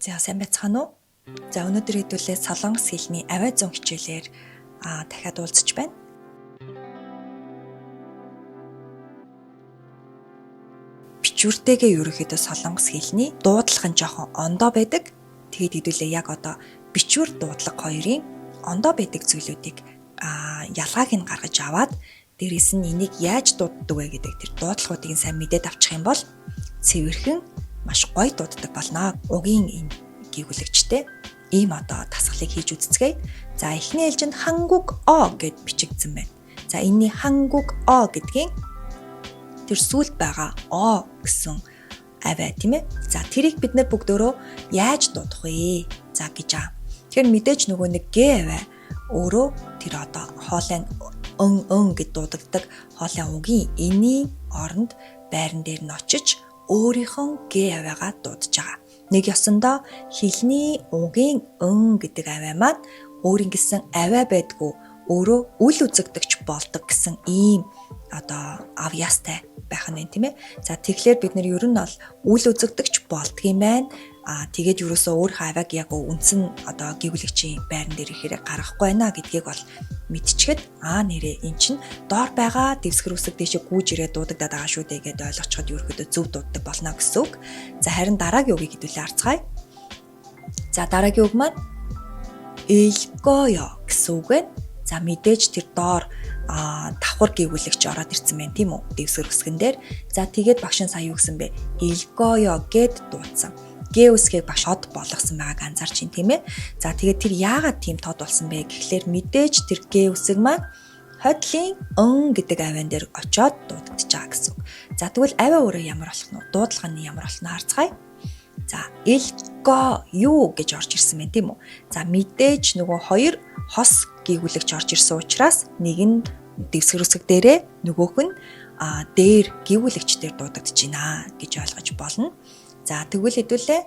За сайн байцгаана уу? За өнөөдөр хэдүүлээ Солонгос хэлний авиа зун хичээлээр дахиад уулзч байна. Бичвэртэйгээ ерөөхдөө Солонгос хэлний дуудлага нь жоохон ондоо байдаг. Тэгээд хэдүүлээ яг одоо бичвэр дуудлага хоёрын ондоо байдаг зүйлүүдийг ялгааг нь гаргаж аваад дээрээс нь энийг яаж дууддаг вэ гэдэг тэр дуудлагуудыг сайн мэдээд авчих юм бол цэвэрхэн маш гоё дууддаг болно. Угийн энэ гүйгүүлэгчтэй ийм одоо дасгалыг хийж үзцгээе. За эхний ээлжинд хангук о гэд бичигдсэн байна. За энэний хангук о гэдгийн тэр сүүлд байгаа о гэсэн авиа тийм ээ. За тэрийг бид нэр бүгдөө яаж дуудах вэ? За гэж аа. Тэгэхээр мэдээж нөгөө нэг г авиа өөрөө тэр одоо хоолой гэд дуудагддаг хоолой угийн энэний оронд байран дээр нь очиж өөрийнхөө г авиагаа дуудаж байгаа. Нэг ёсондоо хэлний угийн гэдэг авиа маань өөрийн гэсэн авиа байдгүй өөрөө үл үзэгдэгч болдог гэсэн ийм одоо авьяастай байх нь тийм ээ. За тэгэхээр бид нар ер нь бол үл үзэгдэгч болдгийм байна. Тэгээд ерөөсөө өөрийнхөө авиаг яг үндсэн одоо гүйгүүлэгчийн байран дээр ихээр гаргахгүй байна гэдгийг бол мэдчихэд нэрээ эн чинь доор байгаа дэвсгэр үсэг дэшээ гүйж ирээд дуудагдаад байгаа шүү дээ гэдээ ойлгочиход ерөөхдөө зөв дууддаг болно гэсэн үг. За харин дараагийн үгийг хэдүүлээ харцгаая. За дараагийн үг маань илгоё гэсэн үг байна. За мэдээж тэр доор давхар гүйгүүлэгч ороод ирсэн байна тийм үү? Дэвсгэр үсгэн дээр. За тэгээд багш нь сая юу гэсэн бэ? Илгоё гэд дуудсан. Г үсгийг багш од болгосон байгааг анзаарч байна тийм ээ. За тэгээд тэр яагаад тийм тод болсон бэ гэхлээр мэдээж тэр г үсэг маань хотлын гэдэг авиан дээр очоод дуудагдаж байгаа гэсэн үг. За тэгвэл авиа өөрөө ямар болох нь дуудлага нь ямар болох нь харцгаая. За илго юу гэж орж ирсэн байна тийм үү. За мэдээж нөгөө хоёр хос гүйгүүлэгч орж ирсэн учраас нэг нь дэвсгэр үсэг дээрээ нөгөөх нь дээр гүйгүүлэгчдэр дуудагдаж байна гэж ойлгож болно. За тэгвэл хэдүүлээ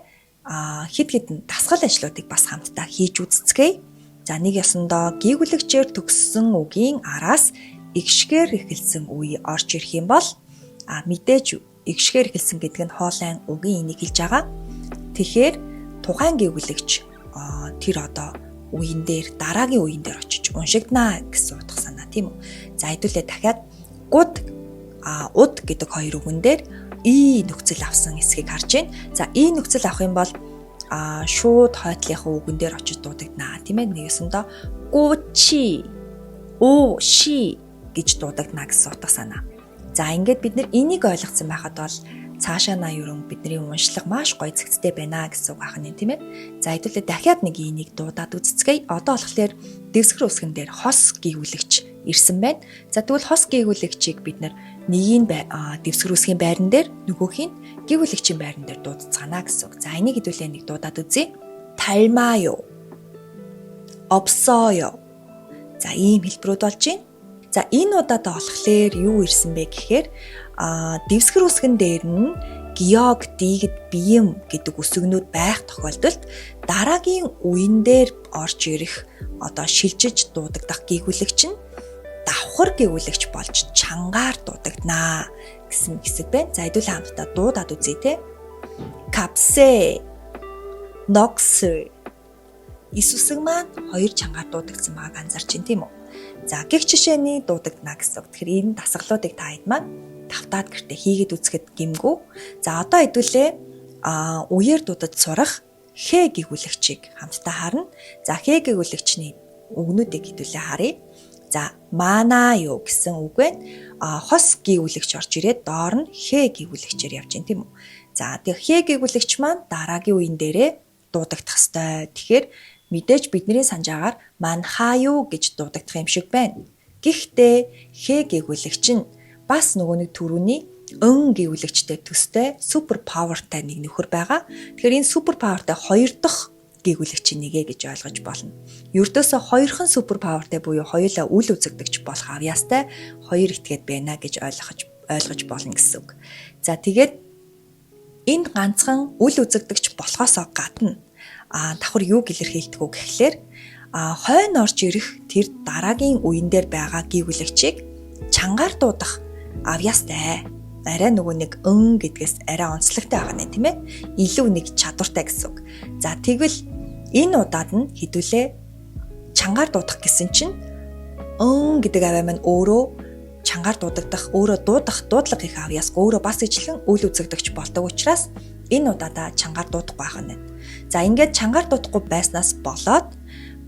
хэд хэдэн дасгал ажлуудыг бас хамтдаа хийж үзцгээе. За нэг ёсондоо гүйгүүлэгчээр төгссөн үгийн араас игшгээр эхэлсэн үе орж ирэх юм бол мэдээж игшгээр эхэлсэн гэдэг нь хоолайн үгийн энийг хэлж байгаа. Тэгэхээр тухайн гүйгүүлэгч тэр одоо үеийн дээр дараагийн үеийн дээр очиж уншигдана гэсэн утга санаа тийм үү. За хэдүүлээ дахиад уд гэдэг хоёр үгэн дээр и нөхцөл авсан эсхийг харж байна. За и нөхцөл авах юм бол шууд хойтлынхаа үгэн дээр очиж дуудагдана тийм ээ. Нэгсэндээ гучи ши гэж дуудагдана гэсэн утга санаа. За ингээд бид нэр энийг ойлгоцсон байхад бол цаашаа ерөн бидний уншлага маш гоё зэгцтэй байна гэсэн үг ахна тийм ээ. За хэдүүлээ дахиад нэг энийг дуудаад үзцгээе. Одоо болохоор дэвсгэр үсгэн дээр хос гүйгүүлэгч ирсэн байна. За тэгвэл хос гүйгүүлэгчийг бид нэгийг дэвсгэр үсгийн байран дээр нөгөөхийг гүйгүүлэгчийн байран дээр дуудацгаана гэсэн үг. За энийг хэдүүлээ нэг дуудаад үзье. Талмаё. Опсоё. За ийм хэлбэрүүд болж байна. За энэ удаадаа болохоор юу ирсэн бэ гэхээр дэвсгэр үсгэн дээр нь геог, дигд, бием гэдэг үсгнүүд байх тохиолдолд дараагийн үеийн дээр орж ирэх одоо шилжиж дуудагдах гүйгүүлэгч нь давхар гүйгүүлэгч болж чангаар дуудагдана гэсэн хэсэг байна. За хэдүүлээ хамтдаа дуудаад үзье те. Капсе, нокс. Исүсэг маань хоёр чангаар дуудагдсан байгааг анзаарч байна тийм үү? За гих жишээний дуудагдана гэсэн үг. Тэгэхээр энэ дасгалуудыг та хэд маань тавтаад гэртээ хийгээд үзэхэд гэмгүй. За одоо хэдүүлээ үеэр дуудаж сурах хэ гүйгүүлэгчийг хамтдаа харна. За хэ гүйгүүлэгчний үгнүүдийг хэдүүлээ харъя. За мана юу гэсэн үг вэ? Хос гүйгүүлэгч орж ирээд доор нь хэ гүйгүүлэгчээр явж байна тийм үү? За тэр хэ гүйгүүлэгч маань дараагийн үеийн дээрээ дуудагдах ёстой. Тэгэхээр мэдээж бидний санаж агаар манхаю гэж дуудагдах юм шиг байна. Гэхдээ хэ гүйгүүлэгч нь бас нөгөө нэг төрөний гүйгүүлэгчтэй төстэй супер павертай нэг нөхөр байгаа. Тэгэхээр энэ супер павертай хоёр дахь гүйгүүлэгчийн нэгэ гэж ойлгож болно. Ердөөсөө хоёрхан супер павертай буюу хоёулаа үл үзэгдэгч болох авьяастай хоёр этгээд байна гэж ойлгож болно гэсэн үг. За тэгээд энэ ганцхан үл үзэгдэгч болохоосоо гадна давхар юуг илэрхийлдэг вэ гэхлээр хойно орж ирэх тэр дараагийн үеийн дээр байгаа гүйгүүлэгчийг чангаар дуудах авьяастай арай нөгөө нэг гэдгээс арай онцлогтой байгаа нэ тийм ээ. Илүү нэг чадвартай гэсэн үг. За тэгвэл энэ удаад нь хэдүүлээ чангаар дуудах гэсэн чинь гэдэг аваа маань өөрөө чангаар дуудагдах, өөрөө дуудлага хийх авьяас өөрөө бас ижилхэн үйл үзэгдэгч болдог учраас энэ удаадаа чангаар дуудахгүй байх нь. За ингээд чангаар дуудахгүй байснаас болоод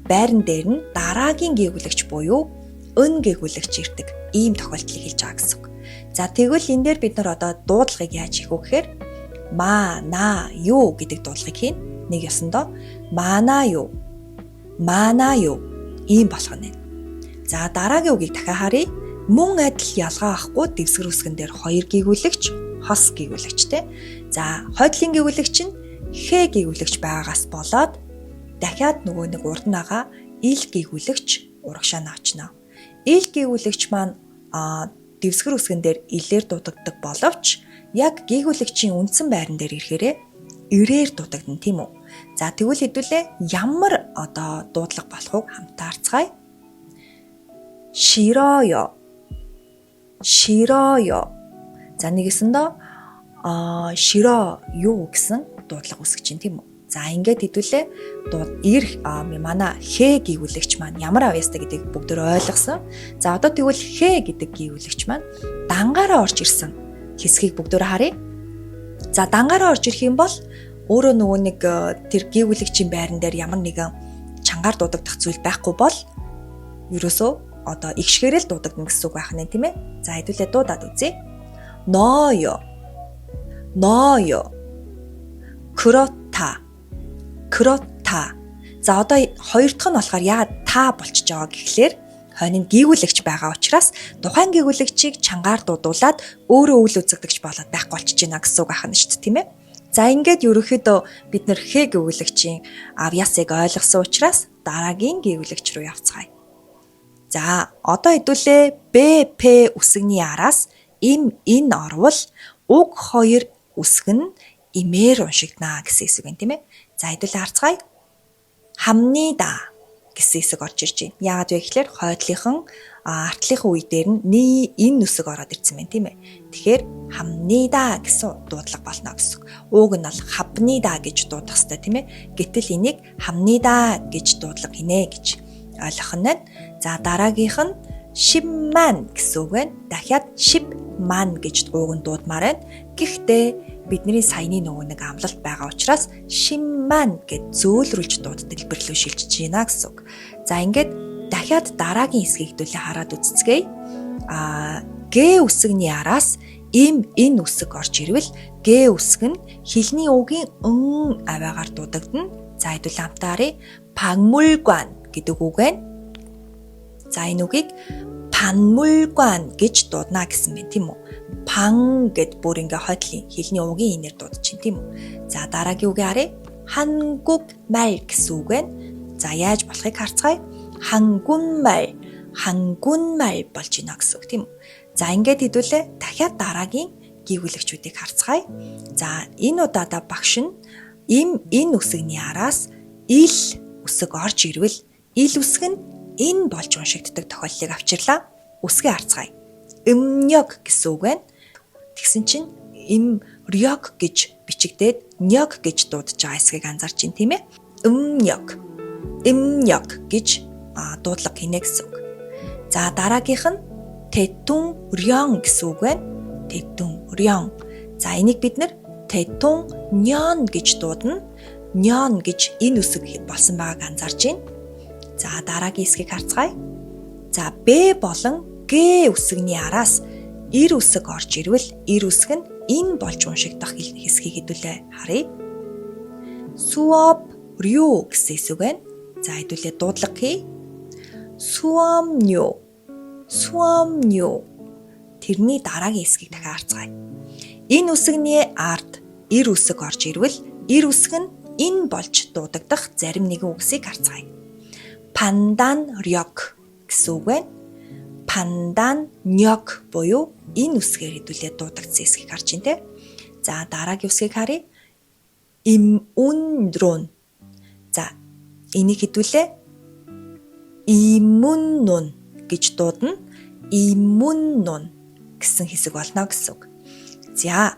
байран дээр нь дараагийн гээгүүлэгч буюу гээгүүлэгч ирдэг. Ийм тохиолдлыг хэлж байгаа гэсэн үг. За тэгвэл энэ дээр бид нар одоо дуудлагыг яаж хийх вэ гэхээр мана юу гэдэг дуудлагыг хийн. Нэг ёсондоо мана юу ийм болох нь. За дараагийн үгийг дахиад харъя. Мөн адил ялгаа авахгүй дэвсгэр үсгэн дээр 2 гээгүүлэгч, хос гээгүүлэгчтэй. За хойдлын гээгүүлэгч нь хэ гээгүүлэгч байгаагаас болоод дахиад нөгөө нэг урд нагаа ил гээгүүлэгч урагшаа навчнаа. Ил гээгүүлэгч маань дэвсгэр үсгэн дээр илээр дуудагддаг боловч яг гээгүүлэгчийн үндсэн байран дээр ирэхээрээ ирээр дуудагдана тийм үү. За тэгвэл хэдүүлээ ямар одоо дуудлага болохыг хамтаа харцгаая. Широо. За нэгэсэндээ широ юу гэсэн дуудлага үсгэж чинь тийм үү. За ингээд хэдүүлээ манай хэ гээгүүлэгч маань ямар авьяастай гэдгийг бүгдөө ойлгосон. За одоо тэгвэл хэ гэдэг гээгүүлэгч маань дангаараа орж ирсэн хэсгийг бүгдөө харъя. За дангаараа орж ирэх юм бол өөрөө нөгөө нэг тэр гээгүүлэгчийн байран дээр ямар нэгэн чангаар дуудагдах зүйл байхгүй бол ерөөсөө одоо игшгээрэл дуудагдана гэсэн үг байх нь тийм ээ. За хэдүүлээ дуудаад үзье. Ноё. Крота. За одоо хоёр дахь нь болохоор яагаад та болчихж байгаа гэхлээр хойно гээгүүлэгч байгаа учраас тухайн гээгүүлэгчийг чангаар дуудуулаад өөрөө үйл үзэгдэгч болоод байхгүй болчихж байна гэсэн үг байна шүү дээ тийм ээ. За ингээд ерөнхийдөө бид нэр хэ гээгүүлэгчийн авьяасыг ойлгосон учраас дараагийн гээгүүлэгч рүү явцгаая. За одоо хэдүүлээ БП үсэгний араас ин орвол уг хоёр үсэг нь имээр уншигдана гэсэн хэсэг юм тийм ээ. За хэдүүлээ харцгаая. Хамнида гэсэн хэсэг орж ирж байна. Яагаад вэ гэхээр хойдлынхан артлынхан үе дээр нь энэ үсэг ороод ирсэн байна тийм ээ. Тэгэхээр хамнида гэсэн дуудлага болно гэсэн. Ууг нь бол хабнида гэж дуудах хэрэгтэй тийм ээ. Гэтэл энийг хамнида гэж дуудлага хийнэ гэж ойлгох нь. За дараагийнх нь шимман гэсэн үг байна. Дахиад шипман гэж ууг нь дуудмаар байна. Гэхдээ бидний саяны нөгөө нэг амлалт байгаа учраас шимман гэж зөөлрүүлж дууддаг хэлбэр рүү шилжиж байна гэсэн үг. За ингээд дахиад дараагийн хэсгийг хэдүүлээ хараад үзцгээе. Г үсэгний араас энэ үсэг орж ирвэл Г үсэг нь хэлний үгийн аваагаар дуудагдана. За хэдүүлээ хамтаараа пагмулган гэдэг үг байна. За энэ үгийг панмулган гэж дуудана гэсэн байна тийм үү. Пан гэд бүр ингээ хойдлын хэлний угийн инээр дуудаж чинь тийм үү. За дараагийн үгийг харъя. хангукмал гэсэн үг байна. За яаж болохыг харцгаая. хангунмал болж байна гэсэн үг тийм үү. За ингээд хэдүүлээ дахиад дараагийн гээгүүлэгчүүдийг харцгаая. За энэ удаадаа багш нь энэ үсэгний араас ил үсэг орж ирвэл ил үсэг нь энэ болж уншигддаг тохиолдлыг авчирлаа. Үсгээ харцгаая. Имнёг гэсэн үг байна. Тэгсэн чинь имрёг гэж бичигдээд нёг гэж дуудаж байгаа хэсгийг анзаарч байна тийм ээ. Имнёг гэж дуудлага хийнэ гэсэн үг. За дараагийнх нь тэтүнрён гэсэн үг байна. Тэтүнрён. За энийг бид нэр тэтүннён гэж дуудана. Нён гэж энэ үсэг болсон байгааг анзаарч байна. За дараагийн хэсгийг харцгаая. За Б болон Г үсэгний араас ир үсэг орж ирвэл ир үсэг нь энэ болж уншигдах хэсгийг хэдүүлээ харъя. Суопрю гэсэн хэсэг байна. За хэдүүлээ дуудлага хий. Суомню. Тэрний дараагийн хэсгийг дахиад харцгаая. Энэ үсэгний ард ир үсэг орж ирвэл ир үсэг нь энэ болж дуудагдах зарим нэгэн үгсийг харцгаая. Панданрёк гэсэн үг байна. Панданнёк буюу энэ үсгээр хэдүүлээ дуудагдсан хэсгийг харж байна те. За дараагийн үсгийг харъя. Имундрон. За энийг хэдүүлээ иммуннун гэж дуудана. Иммуннун гэсэн хэсэг болно гэсэн үг. За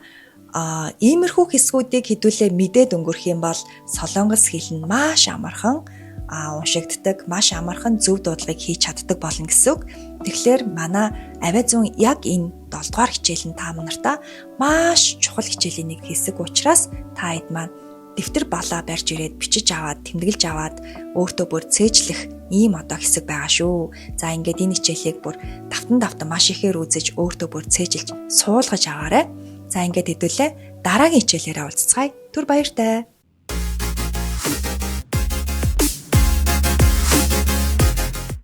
иймэрхүү хэсгүүдийг хэдүүлээ мэдээд өнгөрөх юм бол Солонгос хэл нь маш амархан уншигддаг, маш амархан зөв дуудлагыг хийж чаддаг болно гэсэн үг. Тэгэхээр манай авиа зүүн яг энэ 7 дугаар хичээл нь та нартай маш чухал хичээлийн нэг хэсэг учраас та хэд маань дэвтэр балаа барьж ирээд бичиж аваад, тэмдэглэж аваад өөртөө бүр цээжлэх ийм одоо хэсэг байгаа шүү. За ингээд энэ хичээлийг бүр давтан маш ихээр үзэж өөртөө бүр цээжилж суулгаж аваарай. За ингээд хэдүүлээ дараагийн хичээлээрээ уулзцгаая. Түр баяртай.